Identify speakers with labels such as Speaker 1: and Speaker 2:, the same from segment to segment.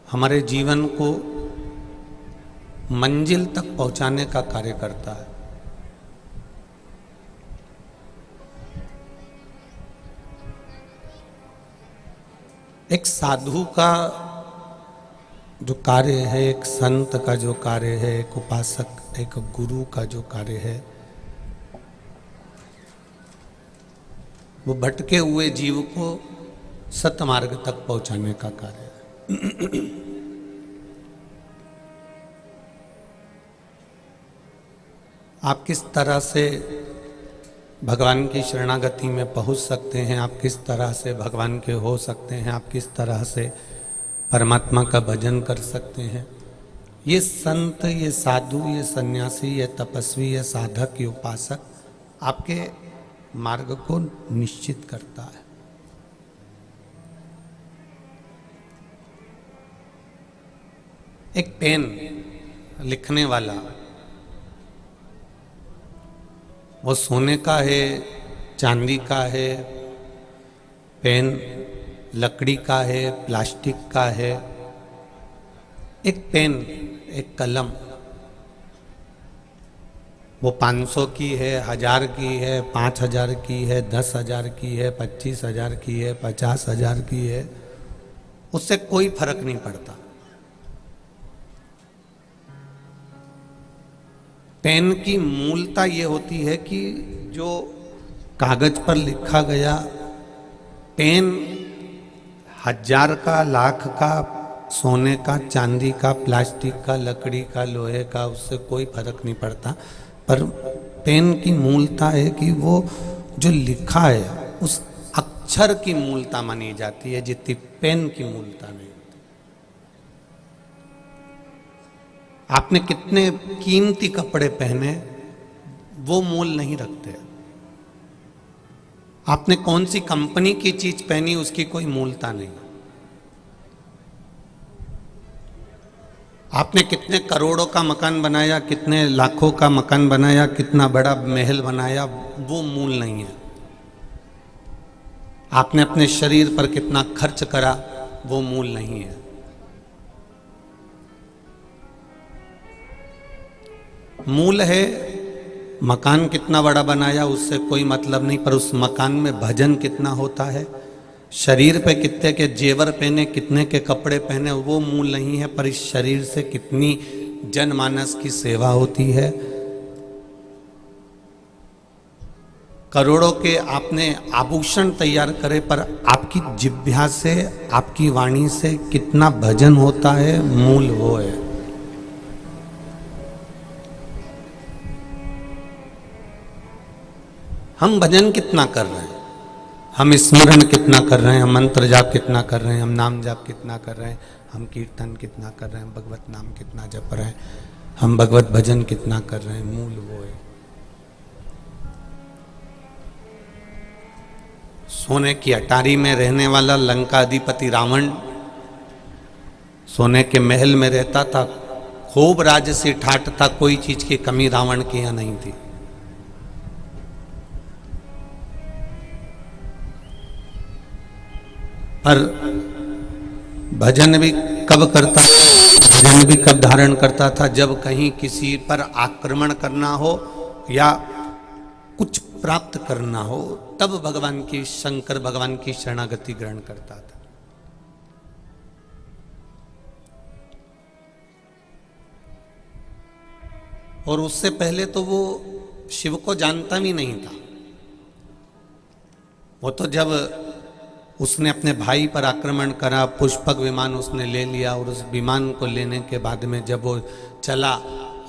Speaker 1: हमारे जीवन को मंजिल तक पहुंचाने का कार्य करता है। एक साधु का जो कार्य है, एक संत का जो कार्य है, एक उपासक, एक गुरु का जो कार्य है, वो भटके हुए जीव को सतमार्ग तक पहुंचाने का कार्य है। आप किस तरह से भगवान की शरणागति में पहुंच सकते हैं, आप किस तरह से भगवान के हो सकते हैं, आप किस तरह से परमात्मा का भजन कर सकते हैं, ये संत, ये साधु, ये सन्यासी, ये तपस्वी, ये साधक, ये उपासक आपके मार्ग को निश्चित करता है। एक पेन लिखने वाला, वो सोने का है, चांदी का है, पेन लकड़ी का है, प्लास्टिक का है। एक पेन, एक कलम, वो 500 की है, 1000 की है, 5000 की है, 10,000 की है, 25,000 की है, 50,000 की है, उससे कोई फर्क नहीं पड़ता। पेन की मूलता ये होती है कि जो कागज पर लिखा गया, पेन 1000 का, लाख का, सोने का, चांदी का, प्लास्टिक का, लकड़ी का, लोहे का, उससे कोई फर्क नहीं पड़ता। पर पेन की मूलता है कि वो जो लिखा है उस अक्षर की मूलता मानी जाती है, जितनी पेन की मूलता नहीं। आपने कितने कीमती कपड़े पहने वो मूल नहीं रखते। आपने कौन सी कंपनी की चीज पहनी उसकी कोई मूलता नहीं। आपने कितने करोड़ों का मकान बनाया, कितने लाखों का मकान बनाया, कितना बड़ा महल बनाया, वो मूल नहीं है। आपने अपने शरीर पर कितना खर्च करा, वो मूल नहीं है। मूल है मकान कितना बड़ा बनाया, उससे कोई मतलब नहीं, पर उस मकान में भजन कितना होता है, शरीर पे कितने के जेवर पहने, कितने के कपड़े पहने, वो मूल नहीं है। पर इस शरीर से कितनी जनमानस की सेवा होती है। करोड़ों के आपने आभूषण तैयार करे, पर आपकी जिह्वा से, आपकी वाणी से कितना भजन होता है, मूल वो है। हम भजन कितना कर रहे हैं, हम स्मरण कितना कर रहे हैं, हम मंत्र जाप कितना कर रहे हैं, हम नाम जाप कितना कर रहे हैं, हम कीर्तन कितना कर रहे हैं, भगवत नाम कितना जप रहे हैं, हम भगवत भजन कितना कर रहे हैं, मूल वो है। सोने की अटारी में रहने वाला लंका अधिपति रावण सोने के महल में रहता था, खूब राजसी ठाट था, कोई चीज की कमी रावण के यहां नहीं थी। पर भजन भी कब करता था, भजन भी कब धारण करता था, जब कहीं किसी पर आक्रमण करना हो या कुछ प्राप्त करना हो, तब भगवान की, शंकर भगवान की शरणागति ग्रहण करता था। और उससे पहले तो वो शिव को जानता भी नहीं था। वो तो जब उसने अपने भाई पर आक्रमण करा, पुष्पक विमान उसने ले लिया, और उस विमान को लेने के बाद में जब वो चला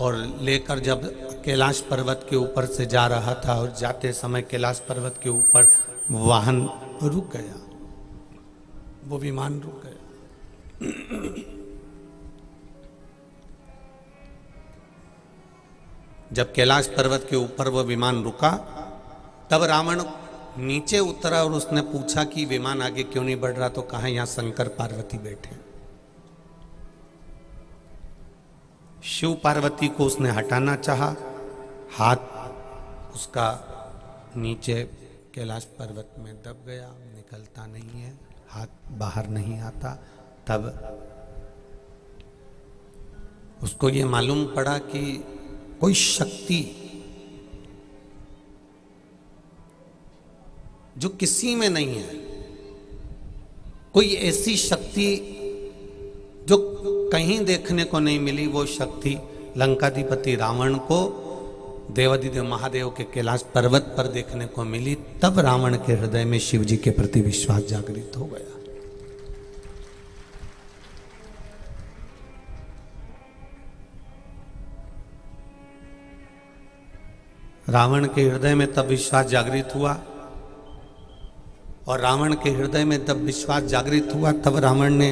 Speaker 1: और लेकर जब कैलाश पर्वत के ऊपर से जा रहा था, और जाते समय कैलाश पर्वत के ऊपर वाहन रुक गया, वो विमान रुक गया। जब कैलाश पर्वत के ऊपर वो विमान रुका, तब रावण नीचे उतरा और उसने पूछा कि विमान आगे क्यों नहीं बढ़ रहा, तो कहा यहां शंकर पार्वती बैठे। शिव पार्वती को उसने हटाना चाहा, हाथ उसका नीचे कैलाश पर्वत में दब गया, निकलता नहीं है, हाथ बाहर नहीं आता। तब उसको ये मालूम पड़ा कि कोई शक्ति जो किसी में नहीं है, कोई ऐसी शक्ति जो कहीं देखने को नहीं मिली, वो शक्ति लंकाधिपति रावण को देवाधिदेव महादेव के कैलाश पर्वत पर देखने को मिली। तब रावण के हृदय में शिव जी के प्रति विश्वास जागृत हो गया। रावण के हृदय में तब विश्वास जागृत हुआ, और रावण के हृदय में तब विश्वास जागृत हुआ, तब रावण ने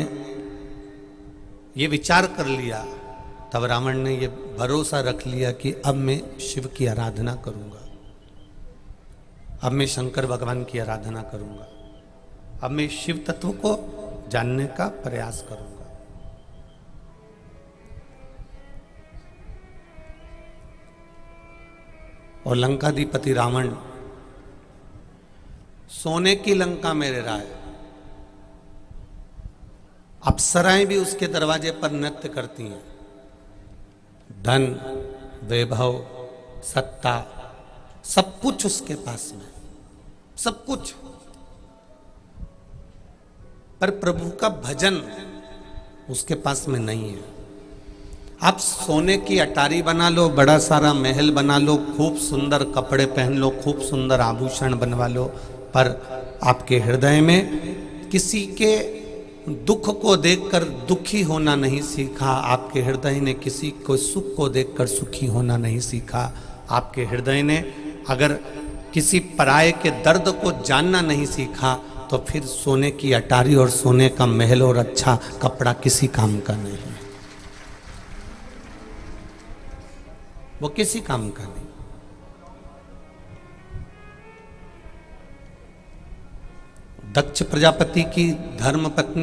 Speaker 1: ये विचार कर लिया, तब रावण ने ये भरोसा रख लिया कि अब मैं शिव की आराधना करूंगा, अब मैं शंकर भगवान की आराधना करूंगा, अब मैं शिव तत्व को जानने का प्रयास करूंगा। और लंकाधिपति रावण सोने की लंका में रह रहा है। अप्सराएं भी उसके दरवाजे पर नृत्य करती हैं। धन, वैभव, सत्ता, सब कुछ उसके पास में, सब कुछ, पर प्रभु का भजन उसके पास में नहीं है। आप सोने की अटारी बना लो, बड़ा सारा महल बना लो, खूब सुंदर कपड़े पहन लो, खूब सुंदर आभूषण बनवा लो, पर आपके हृदय में किसी के दुख को देखकर दुखी होना नहीं सीखा, आपके हृदय ने किसी को सुख को देखकर सुखी होना नहीं सीखा, आपके हृदय ने अगर किसी पराये के दर्द को जानना नहीं सीखा, तो फिर सोने की अटारी और सोने का महल और अच्छा कपड़ा किसी काम का नहीं है, वो किसी काम का नहीं। दक्ष प्रजापति की धर्म पत्नी